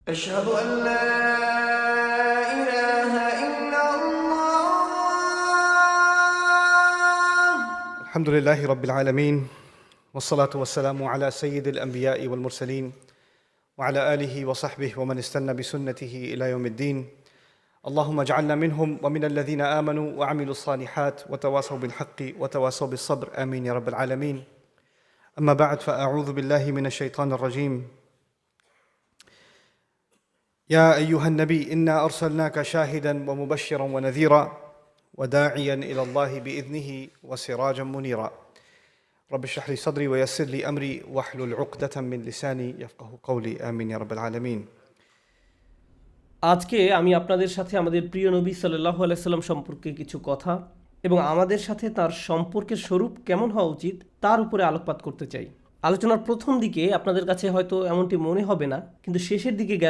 أشهد أن لا إله إلا الله. الحمد لله رب العالمين والصلاة والسلام على سيد الأنبياء والمرسلين وعلى آله وصحبه ومن استنى بسنته إلى يوم الدين. اللهم اجعلنا منهم ومن الذين آمنوا وعملوا الصالحات وتواصوا بالحق وتواصوا بالصبر آمين يا رب العالمين. أما بعد فأعوذ بالله من الشيطان الرجيم. يا أيها النبي إنا أرسلناك شاهدا ومبشرا ونذيرا وداعيا إلى الله بإذنه وسراجا منيرا. رب اشرح لي صدري ويسر لي أمري واحلل عقدة من لساني يفقه قولي آمين يا رب العالمين. আজকে আমি আপনাদের সাথে আমাদের প্রিয় নবী সাল্লাল্লাহু আলাইহি সাল্লাম সম্পর্কে কিছু কথা এবং আমাদের সাথে তার সম্পর্কের স্বরূপ কেমন হওয়া উচিত তার উপরে আলোকপাত করতে চাই। আলোচনার প্রথম দিকে আপনাদের কাছে হয়তো এমনটি মনে হবে না, কিন্তু শেষের দিকে